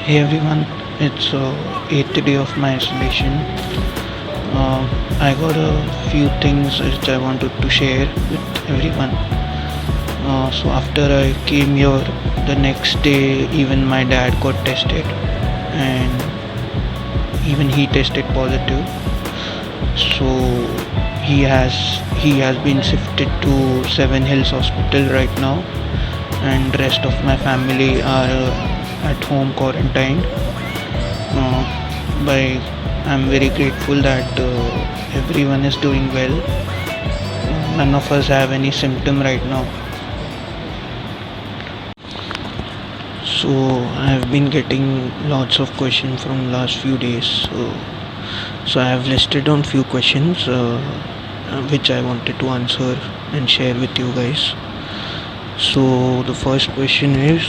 Hey everyone, it's eighth day of my isolation. I got a few things which I wanted to share with everyone. So after I came here, the next day even my dad got tested, and even he tested positive. So he has been shifted to Seven Hills Hospital right now, and rest of my family are at home quarantined. uh, by I'm very grateful that everyone is doing well. None of us have any symptom right now. So I have been getting lots of questions from last few days. So I have listed on few questions which I wanted to answer and share with you guys. So the first question is,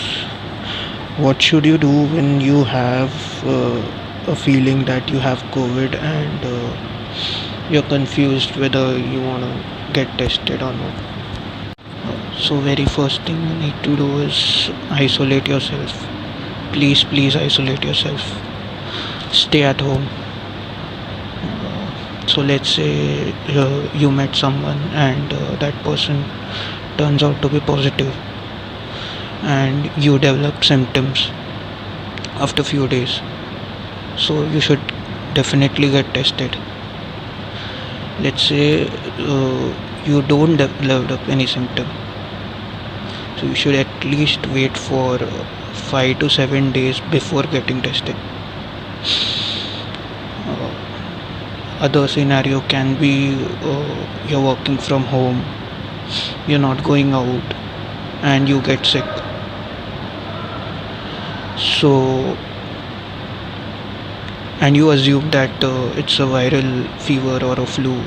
what should you do when you have a feeling that you have COVID and you're confused whether you want to get tested or not? So very first thing you need to do is isolate yourself. Please isolate yourself. Stay at home. So let's say you met someone and that person turns out to be positive, and you developed symptoms after few days. So you should definitely get tested. Let's say you don't develop any symptom, so you should at least wait for 5 to 7 days before getting tested. Other scenario can be you're working from home, you're not going out, and you get sick. So and you assume that it's a viral fever or a flu.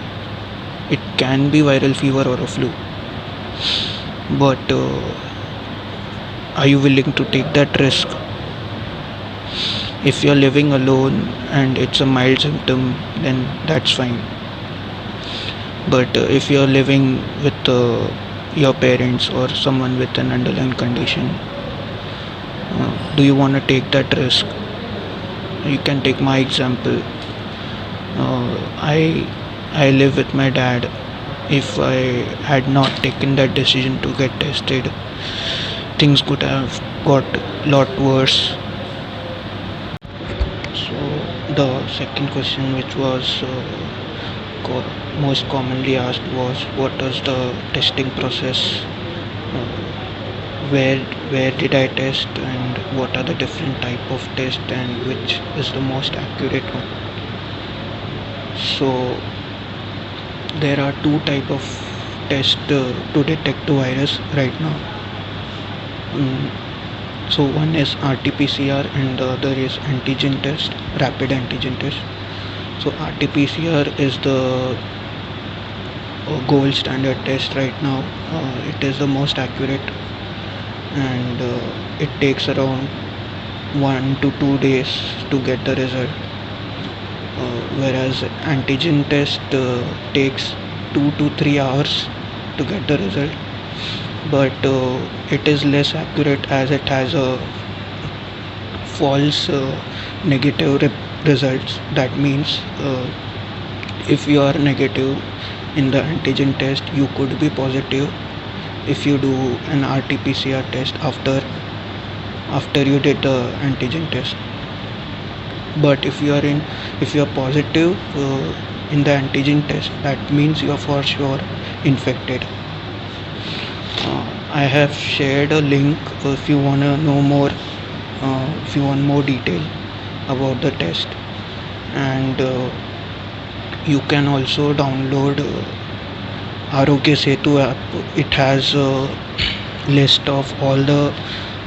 It can be viral fever or a flu, but are you willing to take that risk? If you're living alone and it's a mild symptom, then that's fine. But if you're living with your parents or someone with an underlying condition, do you want to take that risk? You can take my example. I live with my dad. If I had not taken that decision to get tested, things could have got a lot worse. So the second question, which was most commonly asked, was what was the testing process? Uh, where where did I test, and what are the different type of test, and which is the most accurate one? So there are two type of test to detect the virus right now. So one is RT-PCR and the other is antigen test, rapid antigen test. So RT-PCR is the gold standard test right now. It is the most accurate, and it takes around 1 to 2 days to get the result. Whereas antigen test takes 2 to 3 hours to get the result, but it is less accurate as it has a false negative results. That means if you are negative in the antigen test, you could be positive if you do an RT-PCR test after you did the antigen test. But if you are positive in the antigen test, that means you are for sure infected. I have shared a link if you want to know more, if you want more detail about the test, and you can also download Arogya Setu app. It has a list of all the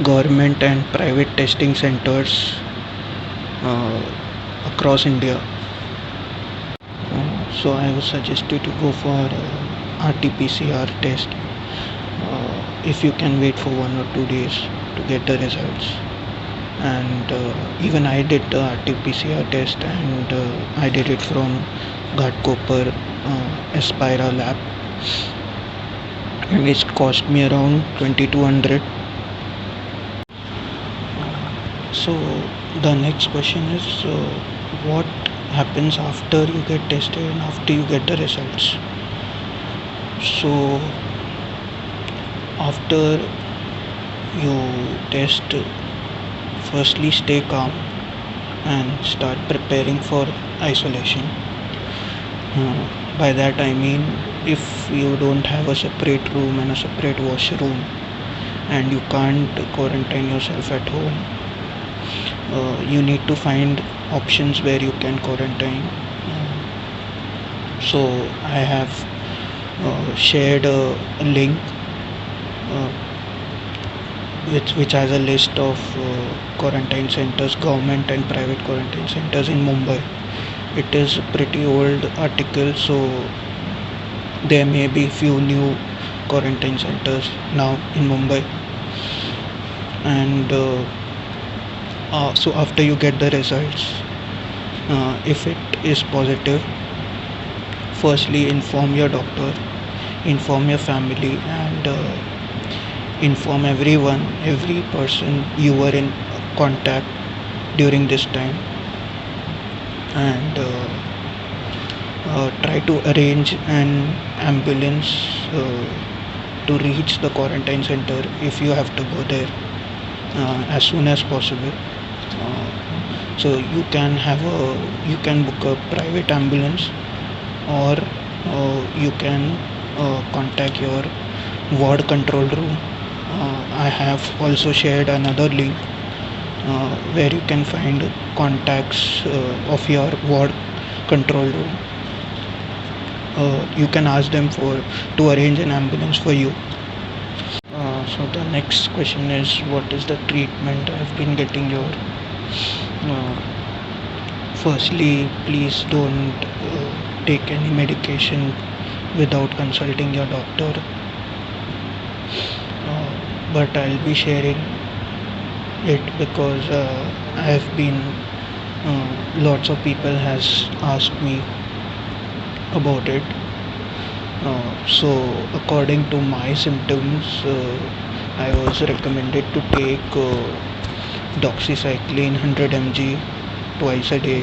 government and private testing centers across India. So I would suggest you to go for RT-PCR test if you can wait for 1 or 2 days to get the results. And even I did the RT-PCR test, and I did it from Ghatkopar Aspira lab, and it cost me around 2200. So the next question is, what happens after you get tested and after you get the results? So after you test, firstly stay calm and start preparing for isolation. By that I mean, if you don't have a separate room and a separate washroom and you can't quarantine yourself at home, you need to find options where you can quarantine. So I have shared a link uh, which has a list of quarantine centers, government and private quarantine centers in Mumbai. It is a pretty old article, so there may be few new quarantine centers now in Mumbai. And so after you get the results, if it is positive, firstly inform your doctor, inform your family, and inform every person you were in contact during this time, and try to arrange an ambulance to reach the quarantine center if you have to go there as soon as possible. So you can book a private ambulance, or you can contact your ward control room. I have also shared another link where you can find contacts of your ward control room. You can ask them to arrange an ambulance for you. So the next question is, what is the treatment I've been getting here? Uh, Firstly, please don't take any medication without consulting your doctor. But I'll be sharing it because I have been lots of people has asked me about it. So according to my symptoms, I was recommended to take doxycycline 100 mg twice a day,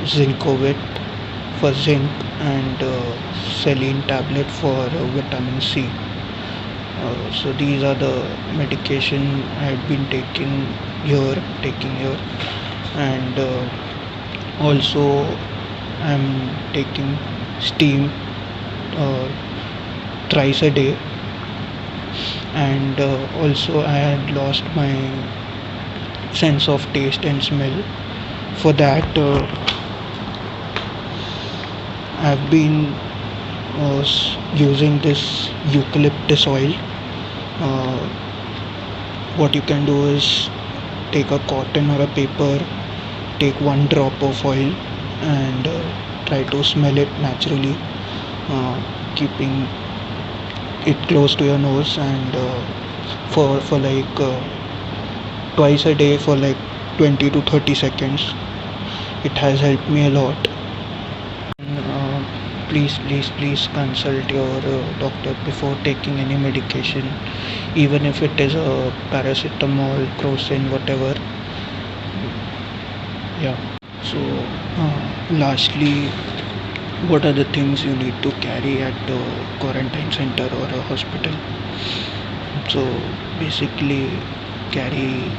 Zincovit for zinc, and saline tablet for vitamin C. So these are the medication I had been taking here, and also I'm taking steam uh, thrice a day, and also I had lost my sense of taste and smell. For that, I've been using this eucalyptus oil. Uh, what you can do is take a cotton or a paper, take one drop of oil, and try to smell it naturally, keeping it close to your nose, and for like twice a day for like 20 to 30 seconds. It has helped me a lot. Please consult your doctor before taking any medication, even if it is a paracetamol, crocin, whatever. Yeah. So lastly, what are the things you need to carry at the quarantine center or a hospital? So basically, carry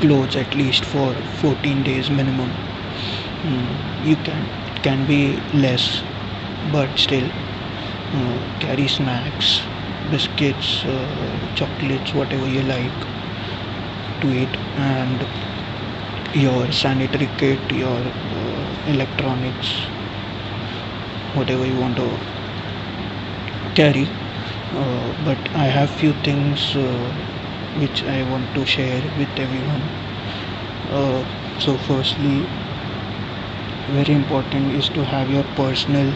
clothes at least for 14 days minimum. You can It can be less, but still carry snacks, biscuits, chocolates, whatever you like to eat, and your sanitary kit, your electronics, whatever you want to carry. But I have few things which I want to share with everyone. So firstly, very important is to have your personal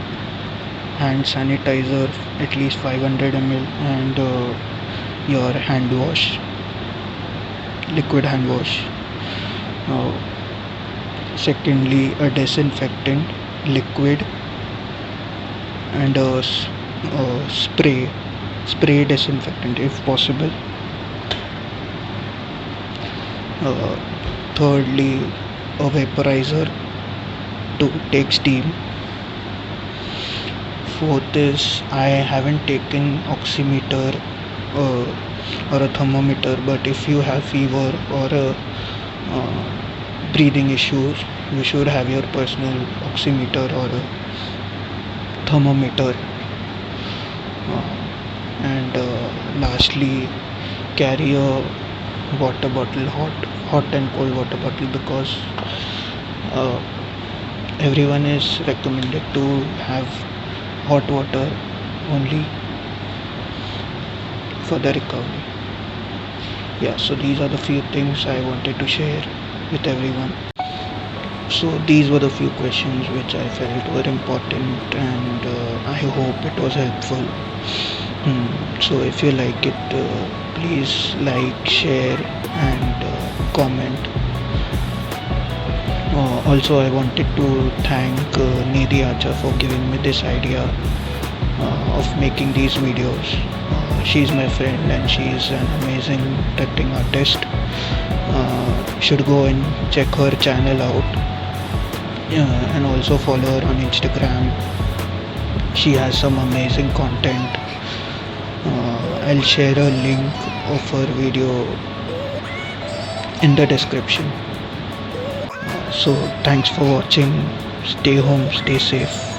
hand sanitizer, at least 500 ml, and your hand wash, liquid hand wash. Secondly, a disinfectant liquid, and a spray disinfectant if possible. Uh, thirdly, a vaporizer to take steam. Fourth is I haven't taken oximeter or a thermometer, but if you have fever or breathing issues, you should have your personal oximeter or a thermometer. And lastly, carry a water bottle, hot and cold water bottle, because uh, everyone is recommended to have hot water only for the recovery. Yeah, so these are the few things I wanted to share with everyone. So these were the few questions which I felt were important, and I hope it was helpful. So if you like it, please like, share, and comment. Also, I wanted to thank Nidhi Acha for giving me this idea of making these videos. She's my friend and she's an amazing acting artist. Should go and check her channel out, and also follow her on Instagram. She has some amazing content. I'll share a link of her video in the description. So thanks for watching. Stay home, stay safe.